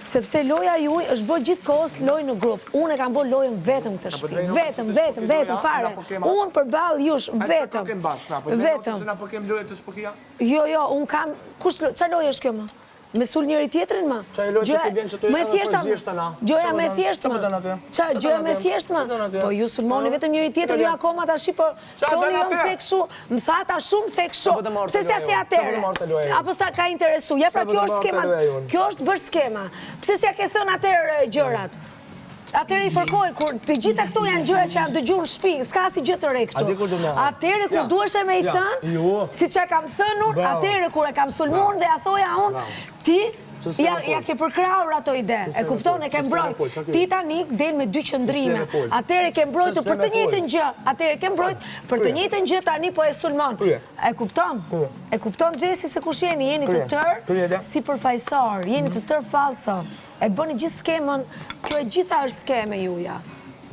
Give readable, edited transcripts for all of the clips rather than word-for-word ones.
Sepse loja juaj është bërë gjithkohës lojë në grup. Unë e kam bërë lojën vetëm këtë shtëpi. Vetëm fare. Unë përballë jush vetëm. Jo, unë kam çfarë lojë është kjo më? Me sul njëri tjetrin më? Qa e lojë që ti vjen që të përzisht të na? Gjoja me thjesht më? Gjoja me thjesht më? Po ju sulmoni vetëm njëri tjetrin, ju akoma tash, por thoni jo më thek shu, më tha ta shumë thek shu. Pse s'ja the atëherë? Apo s'ta ka interesu? Ja pra kjo është skema. Kjo është bërë skema. Pse s'ja ke thënë atëherë gjërat? Atëherë i fërkoj, kur të gjitha këto janë gjëra që janë dëgjuar në shtëpi, s'ka asnjë gjë të re këtu. Atëherë kur duhesha me i thënë, siç e kam thënë unë, atëherë kur e kam sulmuar dhe ja thoja unë, ti ja ke përkrahur ato ide. E kupton, e ke mbrojt. Ti tani del me dy qëndrime. Atëherë ke mbrojtur për të njëjtën gjë. Atëherë ke mbrojt për të njëjtën gjë tani po e sulmon. E kupton? E kupton Xhesi se kush jeni? Jeni të tërë si përfaqësor, jeni të tërë fallso. E bëni gjithë skemën, kjo e gjitha është skeme juja.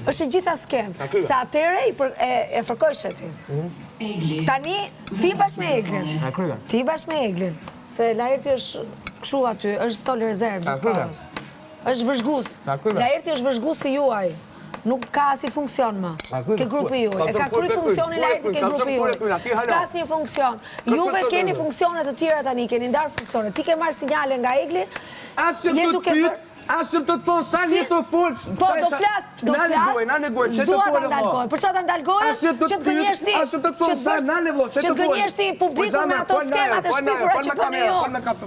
është e gjitha skemë. Se atëre e fërkojshë ti. Tani, ti bashkë me Eglin. Ti bashkë me Eglin. Se Laerti është këshu aty, është stolë rezervë. është vëzhgus. Laerti është vëzhgus si juaj. Nuk ka si funksion më. Ke grupi juaj. E ka kry funksionin Laerti ke grupi juaj. Ska si funksion. Juve keni funksionet të tjera tani, keni ndarë funksionet. Ti ke marrë sinjale nga Egli. Asëm të të thonë sa një të fullë. Po, do flasë. Na negoj, që të fullë më. Për që të ndalgojë, që të gënjesht ti. Asëm të të thonë sa, na negoj, që të fullë. Që të gënjesht ti publiku me ato skemat e shpifura që përnë jo.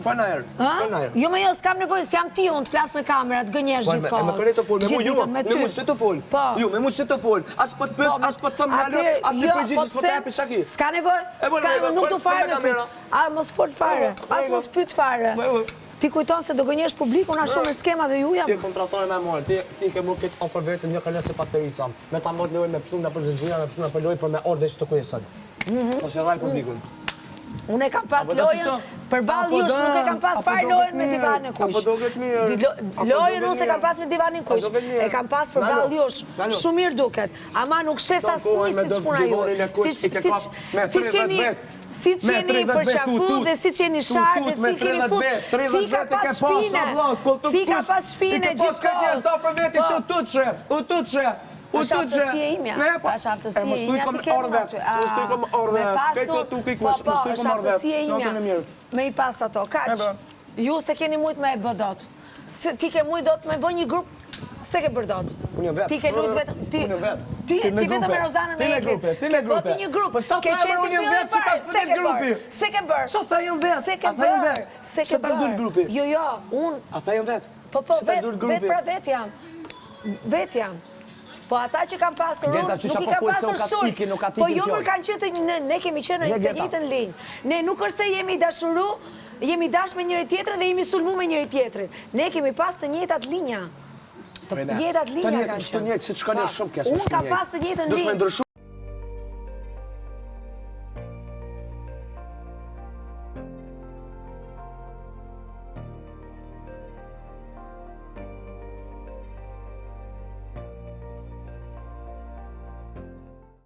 Fajna herë. Jo me jo, s'kam nevojë, s'jam ti unë të flasë me kamerat, gënjesht gjithë kohës. Me kërë të fullë, me mu ju, me mu që të fullë. Ju, me mu që të fullë. As për të pës, as për të thëmë halë, as të përgjithë, s'për të epi shaki. S'ka nevojë, nuk du fare me pyt. A, mos fort fare, as mos pyt fare. Ti kujton se do gënjesh publikun a shumë me skema dhe juja? Ti kontratore me morë, ti ke mu këtë ofër vetë një kërlesë e paterica. Me ta mot lojë me pështu nga për zëgjina, me pështu nga për lojë për me orë dhe që të kujësën. Po se rraj publikun. Unë e kam pas lojën, për balë jush nuk e kam pas fare lojën me divanin kush. Apo do këtë mirë. Lojën unë se kam pas me divanin kush. E kam pas për balë jush. Shumë mirë duket. Ama nuk shes asnjë si shpuna ju. Si që jeni përqafu dhe si që jeni sharë dhe si keni fut, ti ka pas shpine, ti ka pas shpine gjithë kohës. U tut shef. është aftësia imja, është aftësia imja ti kemë aty. është aftësia imja, me i pas ato, kaq. Ju se keni mujt me e bëdot. Ti ke mujt do të me bë një grup, se ke bërdot. Ti ke lujt vetëm, ti vetëm me Rozanën me Eglin. Ti me grupe. Ke një grup, ke qenë të fillin fare, se ke bërë. So thajën vetë, se ke bërë. Jo, unë. A thajën vetë. Po, vetë pra vetë jam. Vetë jam. Po ata që kam pasur unë, nuk i kam pasur sulm. Po jo më kanë qenë, ne kemi qenë në të njëjtën linjë. Ne nuk është se jemi dashuru, jemi dash me njëri tjetrin dhe jemi sulmu me njëri tjetrin. Ne kemi pas të njëjtat linja. Të njëjtat linja kanë qenë. Të njëjtë, si që ka një shumë kesh. Unë kam pas të njëjtën linjë.